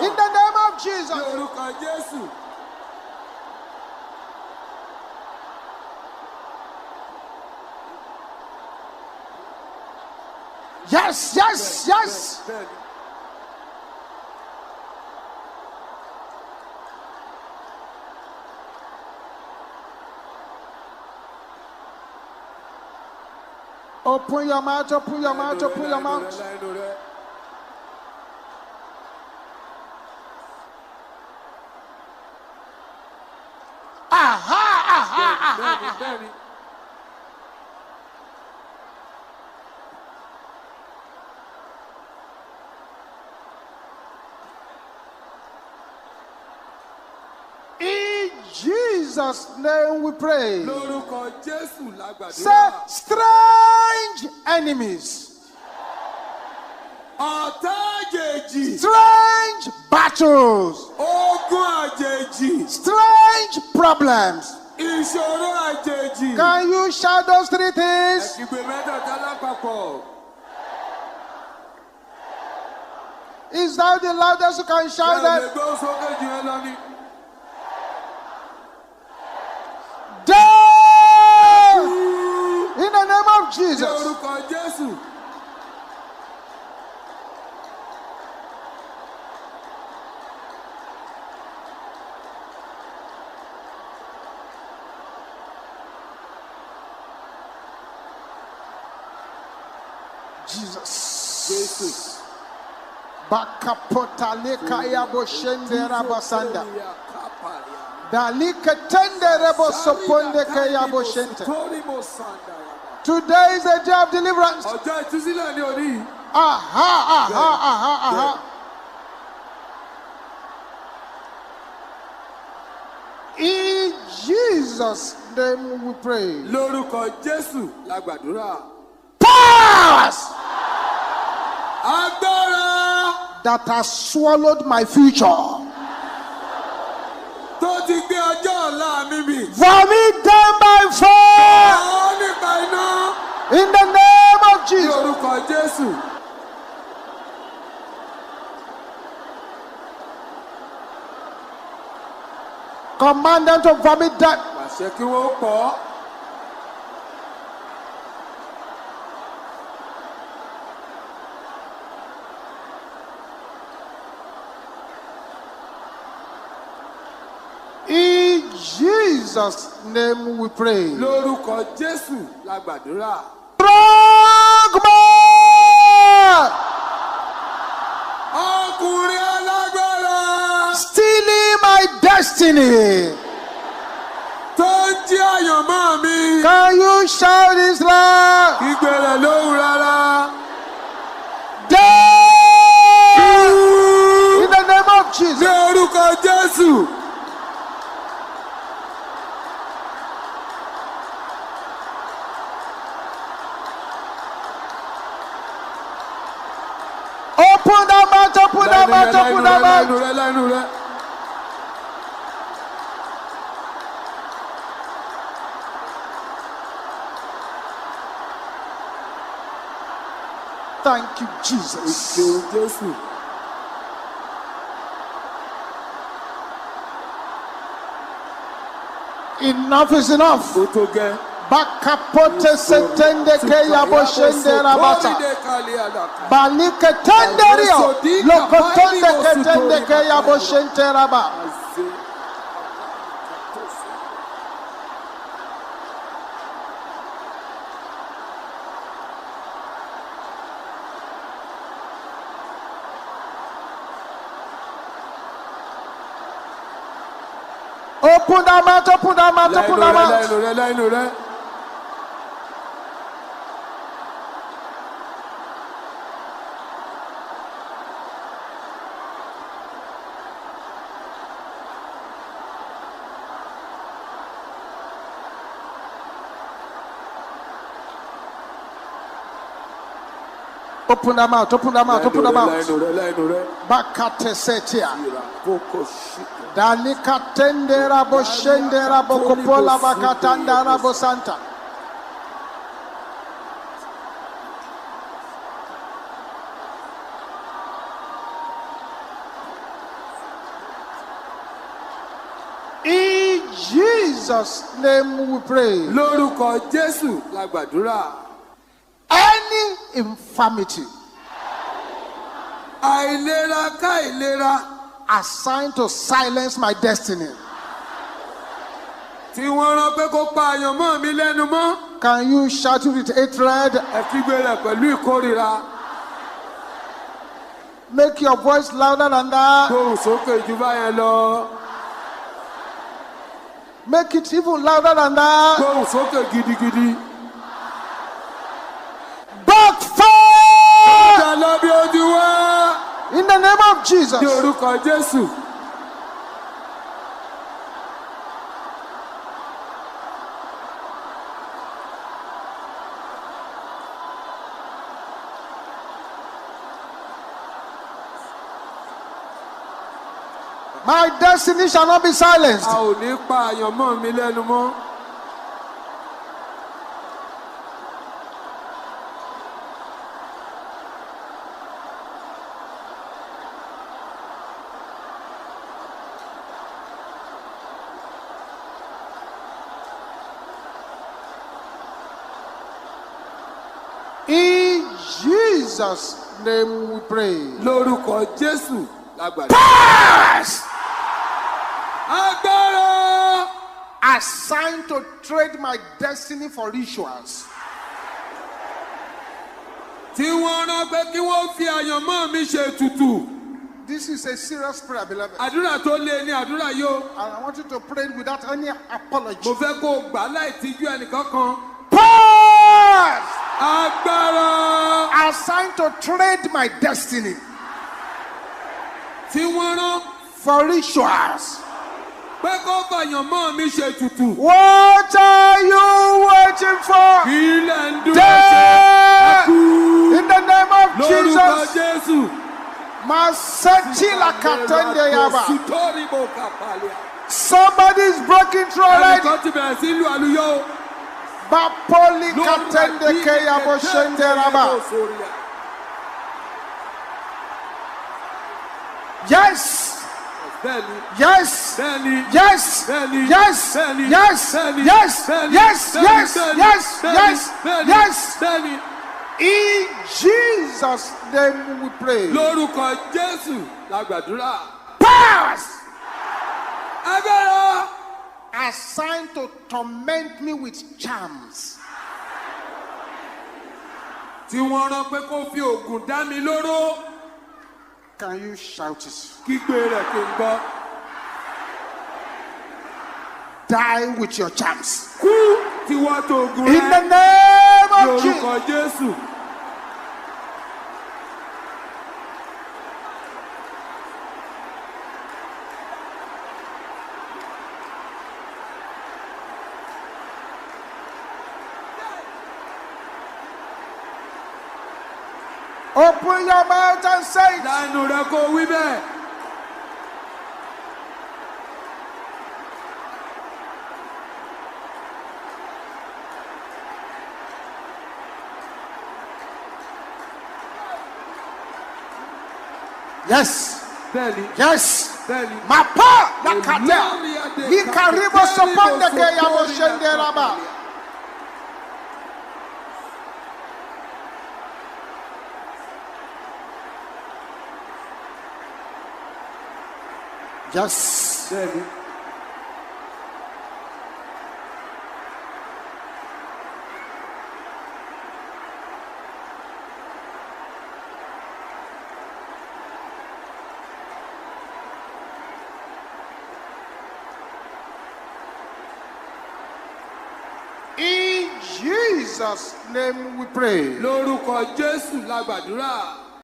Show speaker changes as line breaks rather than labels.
In the name of Jesus. Yes, yes, yes. Open your mouth, open your mouth, open your mouth. Aha. In Jesus' name we pray. Say, strange enemies. Strange battles. Strange problems. Can you shout those three things? Is that the loudest you can shout that? Death! In the name of Jesus. Jesus. Bakapota ya boshende rabasanda. Dalika tende rebo soponde kaya boshente. Today is a day of deliverance. Aha. In Jesus' name we pray. Powers that has swallowed my future. Vomit them by fire. In the name of Jesus. Command them to vomit them. In Jesus' name we pray. Strongman! Stealing my destiny. Can you shout this loud? Death! In the name of Jesus. Open that mouth, open that mouth, open that mouth. Thank you, Jesus. Enough is enough. Bakapote setende ke yaboshende rabata. Balike tenderio. Lokotonde ke tende ke yaboshente raba. Open that mouth, open that mouth, open that mouth. Open that mouth, open that mouth, open that mouth. Bakate setia. Dalika tendera boshendera bokopola bakatanda rabosanta. Jesus' name we pray.
Lórúkọ Jésù la gbàdúrà.
Any infirmity
Àìlera káìlera
assigned to silence my destiny,
tí wọ́n rán pé kó pa àyànmọ́ mi lẹ́nu mọ́.
can you shout it with hatred?
Ẹ kígbe rẹ̀ pẹ̀lú ìkórìíra.
Make your voice louder than that.
Gbóhùn sókè jù báyẹn lọ.
Make it even louder than that.
Gbóhùn sókè gidigidi.
Backfire!
Ìjà lọ bí ojú wá.
In the name of Jesus.
Ní orúkọ Jésù.
My destiny shall not be silenced.
A ò ní pa àyànmọ́ mi lẹ́nu mọ́.
In Jesus' name we pray.
Lórúkọ Jésù la gbàdúrà.
Pass!
Agbára
Assigned to trade my destiny for rituals.
tí wọ́n rán pé kí wọ́n fi àyànmọ́ mi ṣe ètùtù.
This is a serious prayer, beloved.
Àdúrà tó le ni àdúrà yóò.
And I want you to pray it without any apology.
Mo fẹ́ kó o gbà láì tijú ẹnìkankan.
Pass!
Agbára
Assigned to trade my destiny
tí wọ́n rán
for rituals.
pé kó fàyànmọ́ mi ṣe ètùtù.
What are you waiting for?
Kí lẹ̀ ń dúró
Death!
ṣe? Ẹ kú.
In the name of
Lórúkọ
Jesus.
Jésù.
Masechila katende yaba. Somebody is breaking through already.
Ẹnìkan ti bẹ̀rẹ̀ sí lu àlùyọ.
Bapoli katende keyabo shende raba. Yes.
Bẹ́ẹ̀ni.
Yes.
Bẹ́ẹ̀ni.
Yes.
Bẹ́ẹ̀ni.
Yes.
Bẹ́ẹ̀ni.
Yes.
Bẹ́ẹ̀ni.
Yes.
Bẹ́ẹ̀ni.
Yes.
Bẹ́ẹ̀ni.
Yes.
Bẹ́ẹ̀ni.
Yes.
Bẹ́ẹ̀ni.
Yes.
Bẹ́ẹ̀ni.
Yes.
Bẹ́ẹ̀ni.
In Jesus' name we pray.
Lórúkọ Jésù la gbàdúrà.
Powers
Agbára
assigned to torment me with charms.
tí wọ́n rán pé kó fi ògùn dá mi lóró.
Can you shout it?
Kígbe rẹ̀ kí n gbọ́.
Die with your charms.
Kú tí wọ́n tó ògùn
In the
rẹ̀.
name of Jesus.
Lórúkọ Jésù.
Open your mouth and say it.
Dánú rẹ̀ kó wí bẹ́ẹ̀.
Yes.
Bẹ́ẹ̀ni.
Yes.
Bẹ́ẹ̀ni.
Mapa nakata. Mikaribo soponde ke yabo shende raba. Yes.
Bẹ́ẹ̀ni.
In Jesus' name we pray.
Lórúkọ Jésù la gbàdúrà.